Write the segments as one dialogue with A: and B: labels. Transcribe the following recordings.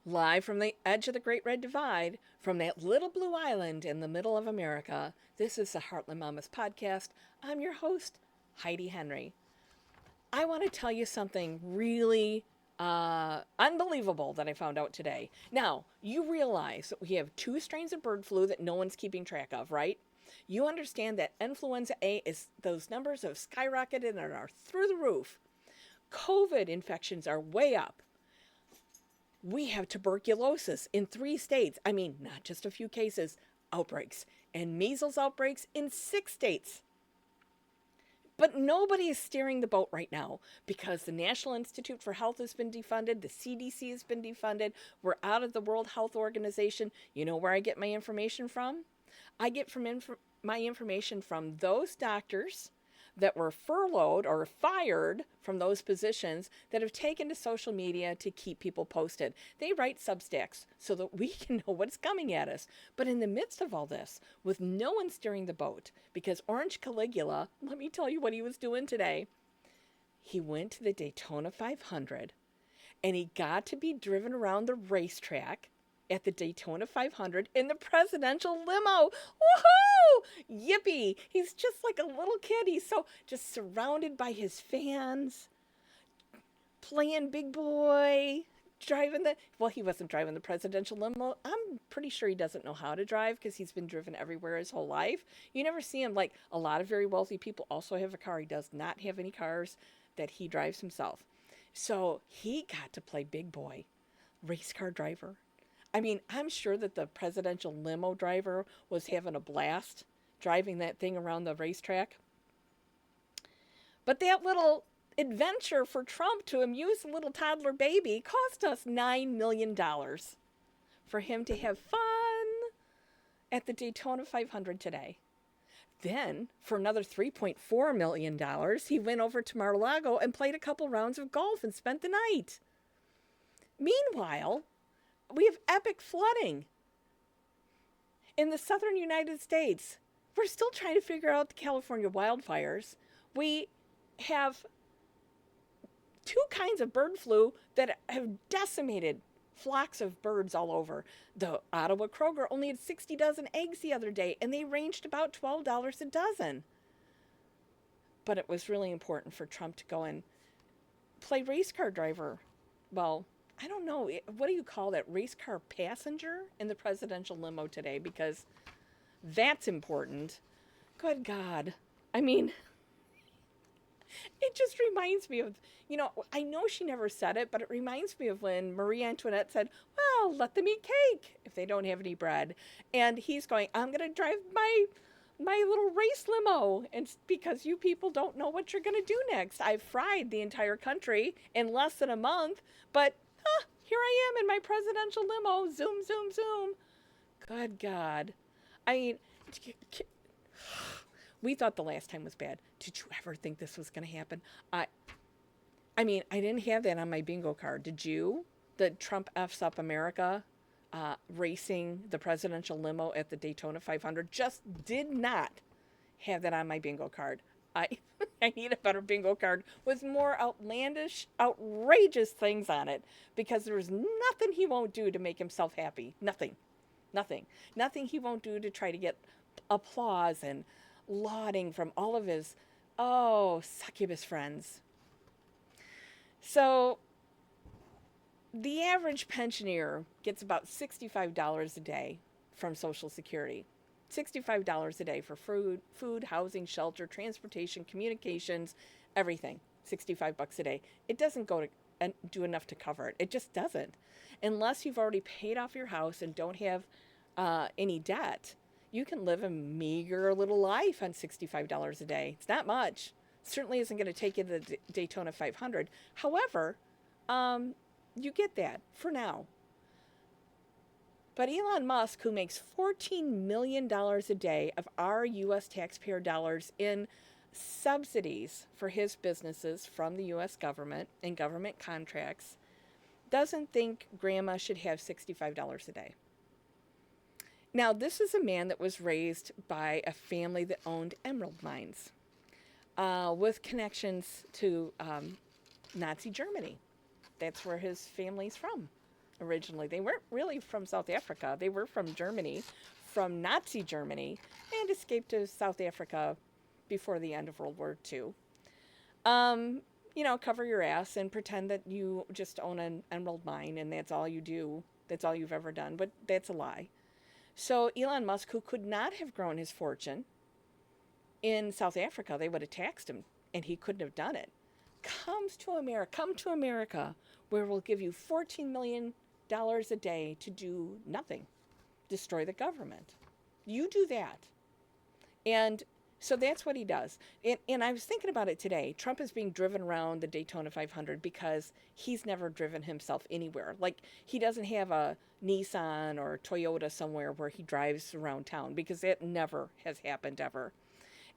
A: Live from the edge of the Great Red Divide, from that little blue island in the middle of America, this is the Heartland Mamas podcast. I'm your host, Heidi Henry. I want to tell you something really unbelievable that I found out today. Now, you realize that we have two strains of bird flu that no one's keeping track of, right? You understand that influenza A is, those numbers have skyrocketed and are through the roof. COVID infections are way up. We have tuberculosis in 3 states. I mean, not just a few cases, outbreaks, and measles outbreaks in 6 states. But nobody is steering the boat right now because the National Institute for Health has been defunded, the CDC has been defunded, we're out of the World Health Organization. You know where I get my information from? I get my information from those doctors that were furloughed or fired from those positions that have taken to social media to keep people posted. They write Substacks so that we can know what's coming at us. But in the midst of all this, with no one steering the boat, because Orange Caligula, let me tell you what he was doing today. He went to the Daytona 500 and he got to be driven around the racetrack at the Daytona 500 in the presidential limo. Woohoo! Yippee! He's just like a little kid. He's so just surrounded by his fans, playing big boy, driving he wasn't driving the presidential limo. I'm pretty sure he doesn't know how to drive because he's been driven everywhere his whole life. You never see him. Like a lot of very wealthy people also have a car. He does not have any cars that he drives himself. So he got to play big boy, race car driver. I mean, I'm sure that the presidential limo driver was having a blast driving that thing around the racetrack. But that little adventure for Trump to amuse a little toddler baby cost us $9 million for him to have fun at the Daytona 500 today. Then, for another $3.4 million, he went over to Mar A Lago and played a couple rounds of golf and spent the night. Meanwhile, we have epic flooding in the southern United States. We're still trying to figure out the California wildfires. We have 2 kinds of bird flu that have decimated flocks of birds all over. The Ottawa Kroger only had 60 dozen eggs the other day, and they ranged about $12 a dozen. But it was really important for Trump to go and play race car driver. Well, I don't know, what do you call that, race car passenger in the presidential limo today? Because that's important. Good God. I mean, it just reminds me of, I know she never said it, but it reminds me of when Marie Antoinette said, well, let them eat cake if they don't have any bread. And he's going, I'm going to drive my little race limo, and because you people don't know what you're going to do next. I've fried the entire country in less than a month, but here I am in my presidential limo. Zoom, zoom, zoom. Good God. I mean, we thought the last time was bad. Did you ever think this was going to happen? I mean, I didn't have that on my bingo card. Did you? The Trump F's up America racing the presidential limo at the Daytona 500. Just did not have that on my bingo card. I need a better bingo card with more outlandish, outrageous things on it, because there's nothing he won't do to make himself happy. Nothing. Nothing he won't do to try to get applause and lauding from all of his, succubus friends. So the average pensioner gets about $65 a day from Social Security. $65 a day for food, housing, shelter, transportation, communications, everything. $65 a day. It doesn't go to do enough to cover it. It just doesn't. Unless you've already paid off your house and don't have any debt, you can live a meager little life on $65 a day. It's not much. It certainly isn't going to take you to the Daytona 500. However, you get that for now. But Elon Musk, who makes $14 million a day of our U.S. taxpayer dollars in subsidies for his businesses from the U.S. government and government contracts, doesn't think grandma should have $65 a day. Now, this is a man that was raised by a family that owned emerald mines with connections to Nazi Germany. That's where his family's from. originally. They weren't really from South Africa. They were from Germany, from Nazi Germany, and escaped to South Africa before the end of World War II. Um, cover your ass and pretend that you just own an emerald mine and that's all you do. That's all you've ever done. But that's a lie. So Elon Musk, who could not have grown his fortune in South Africa, they would have taxed him and he couldn't have done it. Come to America, where we'll give you $14 million a day to do nothing, destroy the government. You do that. And so that's what he does. And I was thinking about it today. Trump is being driven around the Daytona 500 because he's never driven himself anywhere. Like, he doesn't have a Nissan or Toyota somewhere where he drives around town, because that never has happened ever.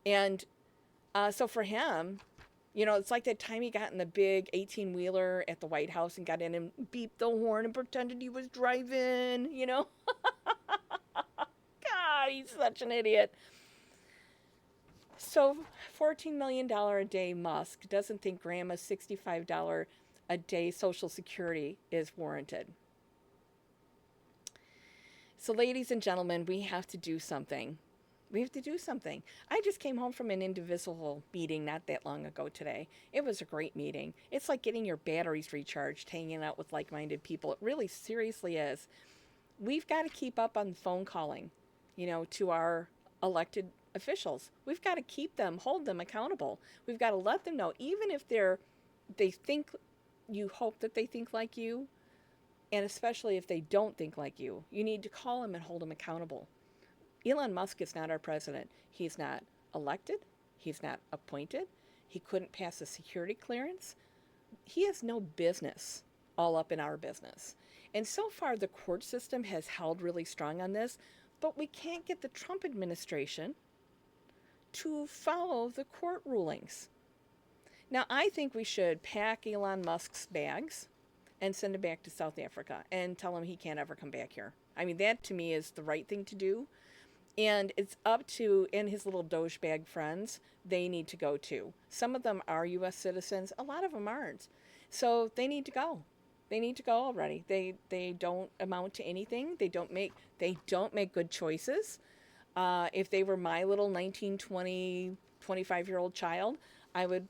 A: And so for him, it's like that time he got in the big 18-wheeler at the White House and got in and beeped the horn and pretended he was driving. God, he's such an idiot. So $14 million a day Musk doesn't think grandma's $65 a day Social Security is warranted. So ladies and gentlemen, we have to do something. We have to do something. I just came home from an Indivisible meeting not that long ago today. It was a great meeting. It's like getting your batteries recharged, hanging out with like-minded people. It really seriously is. We've got to keep up on phone calling, to our elected officials. We've got to keep them, hold them accountable. We've got to let them know, even if they think, you hope that they think like you, and especially if they don't think like you need to call them and hold them accountable. Elon Musk is not our president. He's not elected. He's not appointed. He couldn't pass a security clearance. He has no business all up in our business. And so far, the court system has held really strong on this, but we can't get the Trump administration to follow the court rulings. Now, I think we should pack Elon Musk's bags and send him back to South Africa and tell him he can't ever come back here. I mean, that to me is the right thing to do. And it's up to, and his little Dogebag friends, they need to go too. Some of them are U.S. citizens. A lot of them aren't. So they need to go. They need to go already. They don't amount to anything. They don't make good choices. If they were my little 19, 20, 25-year-old child, I would,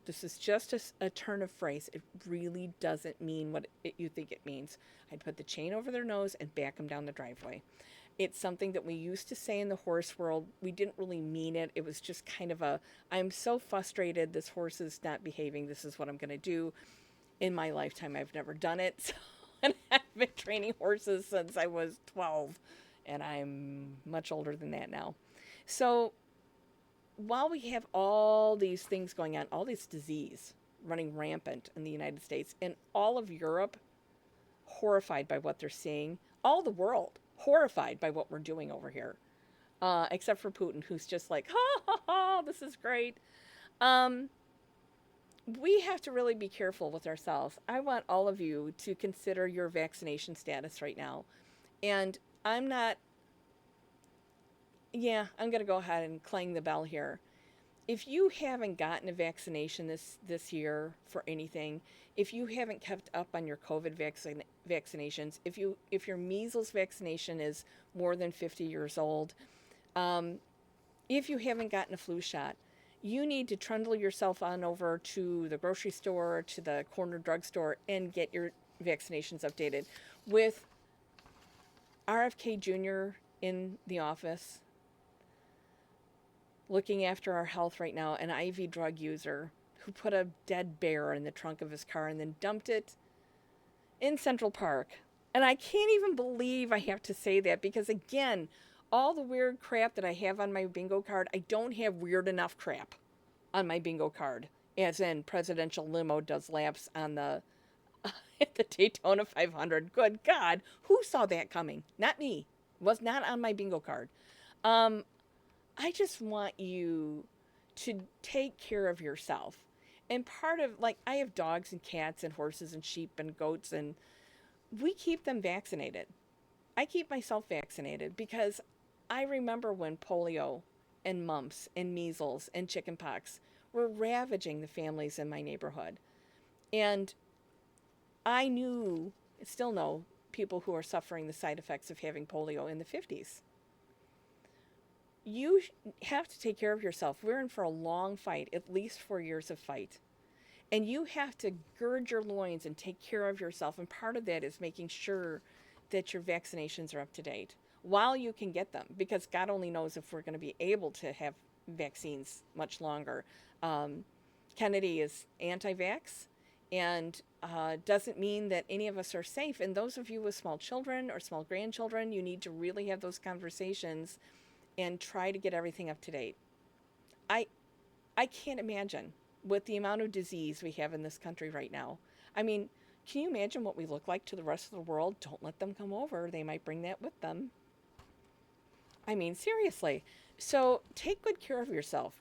A: this is just a turn of phrase. It really doesn't mean what you think it means. I'd put the chain over their nose and back them down the driveway. It's something that we used to say in the horse world. We didn't really mean it. It was just kind of I'm so frustrated. This horse is not behaving. This is what I'm going to do. In my lifetime, I've never done it. So, and I've been training horses since I was 12. And I'm much older than that now. So while we have all these things going on, all this disease running rampant in the United States, and all of Europe horrified by what they're seeing, all the world horrified by what we're doing over here, except for Putin, who's just like, ha ha ha, this is great. We have to really be careful with ourselves. I want all of you to consider your vaccination status right now. And I'm going to go ahead and clang the bell here. If you haven't gotten a vaccination this year for anything, if you haven't kept up on your COVID vaccinations, if your measles vaccination is more than 50 years old, if you haven't gotten a flu shot, you need to trundle yourself on over to the grocery store, to the corner drugstore, and get your vaccinations updated. With RFK Jr. in the office, looking after our health right now, an IV drug user who put a dead bear in the trunk of his car and then dumped it in Central Park. And I can't even believe I have to say that, because again, all the weird crap that I have on my bingo card, I don't have weird enough crap on my bingo card, as in presidential limo does laps on the at the Daytona 500. Good God, who saw that coming? Not me. It was not on my bingo card. I just want you to take care of yourself. And part of, like, I have dogs and cats and horses and sheep and goats, and we keep them vaccinated. I keep myself vaccinated because I remember when polio and mumps and measles and chickenpox were ravaging the families in my neighborhood. And I knew, still know, people who are suffering the side effects of having polio in the 50s. You have to take care of yourself. We're in for a long fight, at least 4 years of fight. And you have to gird your loins and take care of yourself. And part of that is making sure that your vaccinations are up to date while you can get them, because God only knows if we're going to be able to have vaccines much longer. Kennedy is anti vax and doesn't mean that any of us are safe. And those of you with small children or small grandchildren, you need to really have those conversations and try to get everything up to date. I I can't imagine with the amount of disease we have in this country right now. I mean, can you imagine what we look like to the rest of the world? Don't let them come over. They might bring that with them. I mean, seriously. So take good care of yourself.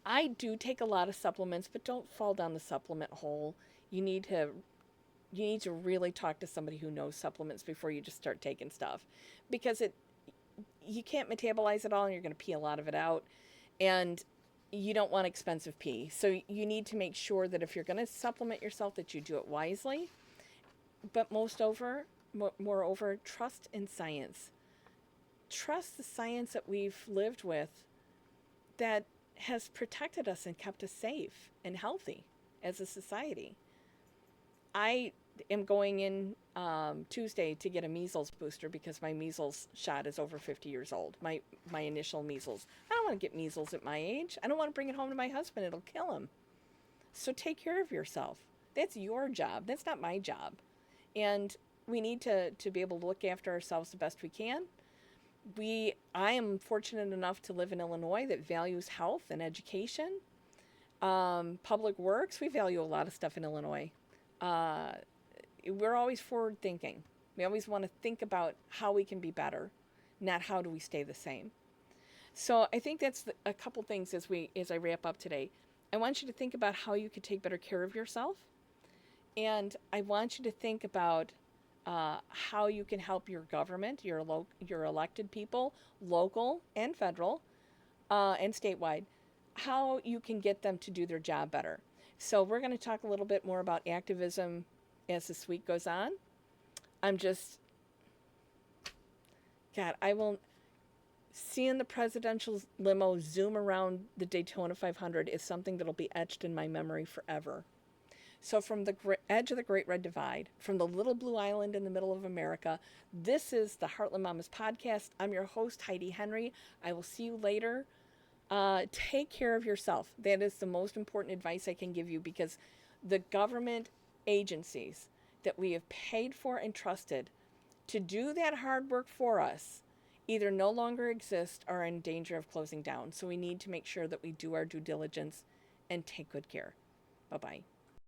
A: I do take a lot of supplements, but don't fall down the supplement hole. You need to you need to really talk to somebody who knows supplements before you just start taking stuff, because it you can't metabolize it all and you're going to pee a lot of it out, and you don't want expensive pee. So you need to make sure that if you're going to supplement yourself that you do it wisely, but moreover, trust in science. Trust the science that we've lived with, that has protected us and kept us safe and healthy as a society. I am going in Tuesday to get a measles booster because my measles shot is over 50 years old. My initial measles. I don't want to get measles at my age. I don't want to bring it home to my husband. It'll kill him. So take care of yourself. That's your job. That's not my job. And we need to be able to look after ourselves the best we can. I am fortunate enough to live in Illinois that values health and education. Public works, we value a lot of stuff in Illinois. We're always forward thinking. We always want to think about how we can be better, not how do we stay the same. So I think that's a couple things as I wrap up today. I want you to think about how you could take better care of yourself, and I want you to think about how you can help your government, your elected people, local and federal, and statewide, how you can get them to do their job better. So we're going to talk a little bit more about activism as this week goes on. I will, seeing the presidential limo zoom around the Daytona 500 is something that'll be etched in my memory forever. So from the edge of the Great Red Divide, from the little blue island in the middle of America, this is the Heartland Mamas podcast. I'm your host, Heidi Henry. I will see you later. Take care of yourself. That is the most important advice I can give you, because the government agencies that we have paid for and trusted to do that hard work for us either no longer exist or are in danger of closing down. So we need to make sure that we do our due diligence and take good care. Bye-bye.